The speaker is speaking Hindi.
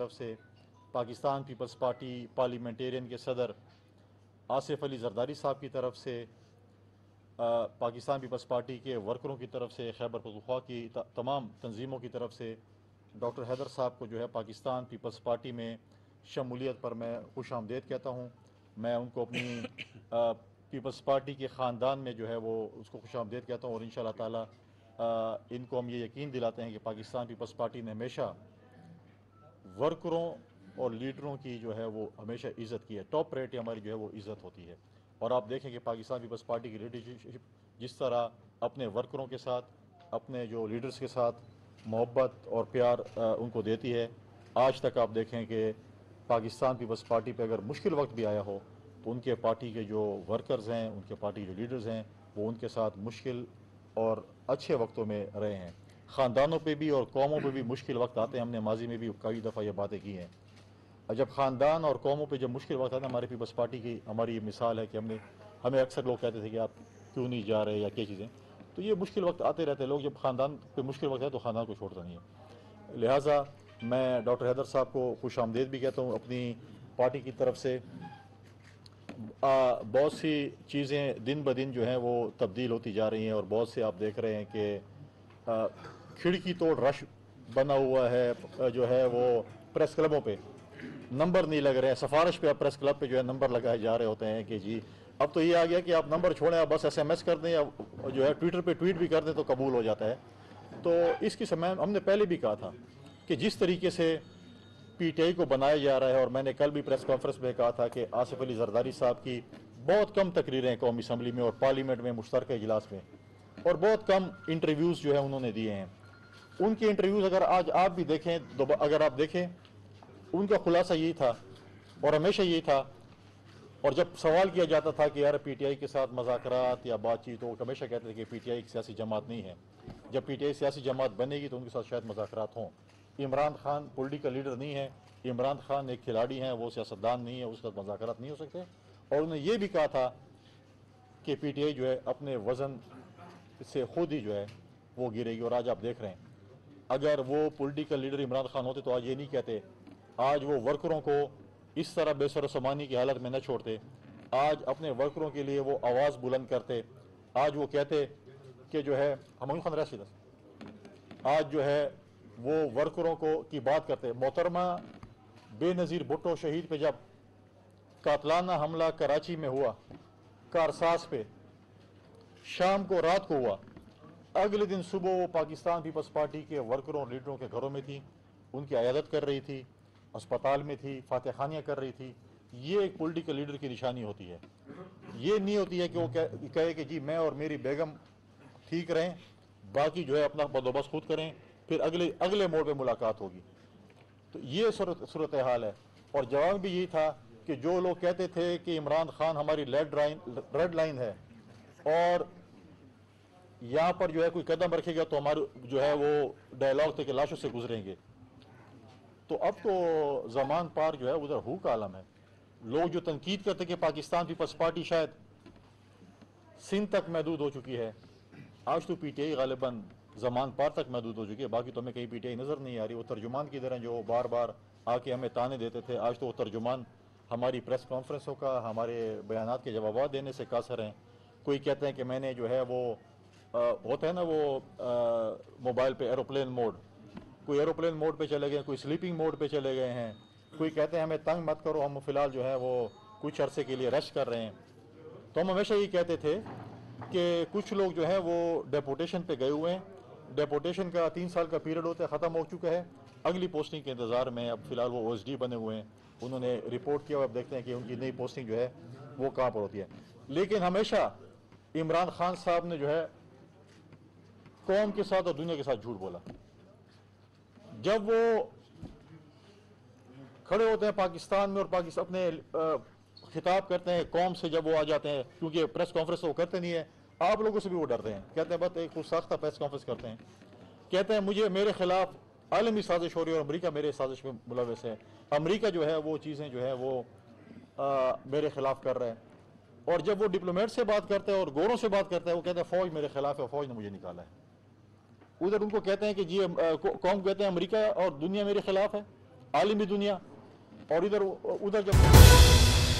तरफ से पाकिस्तान पीपल्स पार्टी पार्लियामेंटेरियन के सदर आसिफ अली जरदारी साहब की तरफ से, पाकिस्तान पीपल्स पार्टी के वर्करों की तरफ से, खैबर पख्तूनख्वा की तमाम तंजीमों की तरफ से डॉक्टर हैदर साहब को जो है पाकिस्तान पीपल्स पार्टी में शमूलियत पर मैं खुश आमदेद कहता हूँ। मैं उनको अपनी पीपल्स पार्टी के ख़ानदान में जो है वो उसको खुश आमदेद कहता हूँ, और इंशाअल्लाह ताला इनको हम ये यकीन दिलाते हैं कि पाकिस्तान पीपल्स पार्टी ने हमेशा वर्करों और लीडरों की जो है वो हमेशा इज़्ज़त की है। टॉप प्रायोरिटी हमारी जो है वो इज़्ज़त होती है। और आप देखें कि पाकिस्तान पीपल्स पार्टी की लीडरशिप जिस तरह अपने वर्करों के साथ, अपने जो लीडर्स के साथ मोहब्बत और प्यार उनको देती है, आज तक आप देखें कि पाकिस्तान पीपल्स पार्टी पे अगर मुश्किल वक्त भी आया हो तो उनके पार्टी के जो वर्कर्स हैं, उनके पार्टी के जो लीडर्स हैं, वो उनके साथ मुश्किल और अच्छे वक्तों में रहे हैं। ख़ानदानों पे भी और कौमों पे भी मुश्किल वक्त आते हैं, हमने माजी में भी कई दफ़ा ये बातें की हैं। जब ख़ानदान और कौमों पे जब मुश्किल वक्त आता है, हमारे पीपल्स पार्टी की हमारी ये मिसाल है कि हमें अक्सर लोग कहते थे कि आप क्यों नहीं जा रहे या क्या चीज़ें, तो ये मुश्किल वक्त आते रहते हैं। लोग जब ख़ानदान पे मुश्किल वक्त है तो ख़ानदान को छोड़ता नहीं है। लिहाजा मैं डॉक्टर हैदर साहब को खुश आमदेद भी कहता हूँ अपनी पार्टी की तरफ से। बहुत सी चीज़ें दिन ब दिन जो हैं वो तब्दील होती जा रही हैं, और बहुत से आप देख रहे हैं कि खिड़की तोड़ रश बना हुआ है जो है वो प्रेस क्लबों पे नंबर नहीं लग रहे हैं। सिफारिश पे अब प्रेस क्लब पे जो है नंबर लगाए जा रहे होते हैं कि जी अब तो ये आ गया कि आप नंबर छोड़ें, आप बस SMS कर दें या जो है ट्विटर पे ट्वीट भी कर दें तो कबूल हो जाता है। तो इसकी समय हमने पहले भी कहा था कि जिस तरीके से PTI को बनाया जा रहा है, और मैंने कल भी प्रेस कॉन्फ्रेंस में कहा था कि आसिफ अली जरदारी साहब की बहुत कम तकरीरें कौमी असम्बली में और पार्लियामेंट में मुश्तरका इजलास में, और बहुत कम इंटरव्यूज़ जो है उन्होंने दिए हैं। उनके इंटरव्यूज़ अगर आज आप भी देखें, अगर आप देखें, उनका खुलासा यही था और हमेशा यही था। और जब सवाल किया जाता था कि यार PTI के साथ मज़ाकरात या बातचीत, तो हमेशा कहते थे कि PTI एक सियासी जमात नहीं है, जब PTI सियासी जमात बनेगी तो उनके साथ शायद मज़ाकरात हों। इमरान खान पॉलिटिकल लीडर नहीं है, इमरान खान एक खिलाड़ी हैं, वो सियासतदान नहीं है, उसके साथ मज़ाकरात नहीं हो सकते। और उन्होंने ये भी कहा था कि PTI जो है अपने वज़न से खुद ही जो है वो गिरेगी। और आज आप देख रहे हैं, अगर वो पॉलिटिकल लीडर इमरान खान होते तो आज ये नहीं कहते, आज वो वर्करों को इस तरह बेसर सामानी की हालत में न छोड़ते, आज अपने वर्करों के लिए वो आवाज़ बुलंद करते। आज वो कहते कि जो है हम खान राशिद, आज जो है वो वर्करों को की बात करते। मोहतरमा बेनज़ीर भुट्टो शहीद पे जब कातलाना हमला कराची में हुआ, कारसास पे, शाम को रात को हुआ, अगले दिन सुबह वो पाकिस्तान पीपल्स पार्टी के वर्करों और लीडरों के घरों में थी, उनकी अयादत कर रही थी, अस्पताल में थी, फातहखानियाँ कर रही थी। ये एक पॉलिटिकल लीडर की निशानी होती है। ये नहीं होती है कि वो कहे कि जी मैं और मेरी बेगम ठीक रहें, बाकी जो है अपना बंदोबस्त खुद करें, फिर अगले मोड़ पे मुलाकात होगी। तो ये सूरत हाल है। और जवाब भी यही था कि जो लोग कहते थे कि इमरान खान हमारी रेड लाइन है और यहाँ पर जो है कोई कदम रखेगा तो हमारे जो है वो डायलॉग थे कि लाशों से गुजरेंगे, तो अब तो जमान पार जो है उधर हू का आलम है। लोग जो तनकीद करते कि पाकिस्तान पीपल्स पार्टी शायद सिंध तक महदूद हो चुकी है, आज तो PTI गालिबन जमान पार तक महदूद हो चुकी है। बाकी तो हमें कहीं PTI नज़र नहीं आ रही। वो तर्जुमान की तरह जो बार बार आके हमें ताने देते थे, आज तो वो तर्जुमान हमारी प्रेस कॉन्फ्रेंसों का, हमारे बयानात के जवाब देने से कासर हैं। कोई कहते हैं कि मैंने जो है वो होता है ना वो मोबाइल पे एरोप्लेन मोड, कोई एरोप्लेन मोड पे चले गए, कोई स्लीपिंग मोड पे चले गए हैं। कोई कहते हैं हमें तंग मत करो, हम फ़िलहाल जो है वो कुछ अरसे के लिए रेस्ट कर रहे हैं। तो हम हमेशा ये कहते थे कि कुछ लोग जो है वो डेपुटेशन पे गए हुए हैं, डेपुटेशन का 3 साल का पीरियड होता है, ख़त्म हो चुका है, अगली पोस्टिंग के इंतज़ार में। अब फ़िलहाल वो OSD बने हुए हैं, उन्होंने रिपोर्ट किया, अब देखते हैं कि उनकी नई पोस्टिंग जो है वो कहाँ पर होती है। लेकिन हमेशा इमरान खान साहब ने जो है कौम के साथ और दुनिया के साथ झूठ बोला। जब वो खड़े होते हैं पाकिस्तान में और पाकिस्तान अपने खिताब करते हैं कौम से, जब वो आ जाते हैं, क्योंकि प्रेस कॉन्फ्रेंस तो वो करते नहीं है, आप लोगों से भी वो डरते हैं, कहते हैं बस एक खुद साख्ता प्रेस कॉन्फ्रेंस करते हैं, कहते हैं मेरे खिलाफ आलमी साजिश हो रही है और अमरीका मेरे साजिश में मुलविस है, अमरीका जो है वो चीज़ें जो है वो मेरे खिलाफ कर रहे हैं। और जब वो डिप्लोमेट से बात करते हैं और गोरों से बात करते हैं, वो कहते हैं फ़ौज मेरे खिलाफ है, फ़ौज ने मुझे निकाला है। उधर उनको कहते हैं कि जी कौम कहते हैं अमेरिका और दुनिया मेरे खिलाफ है, आलमी दुनिया और इधर उधर जब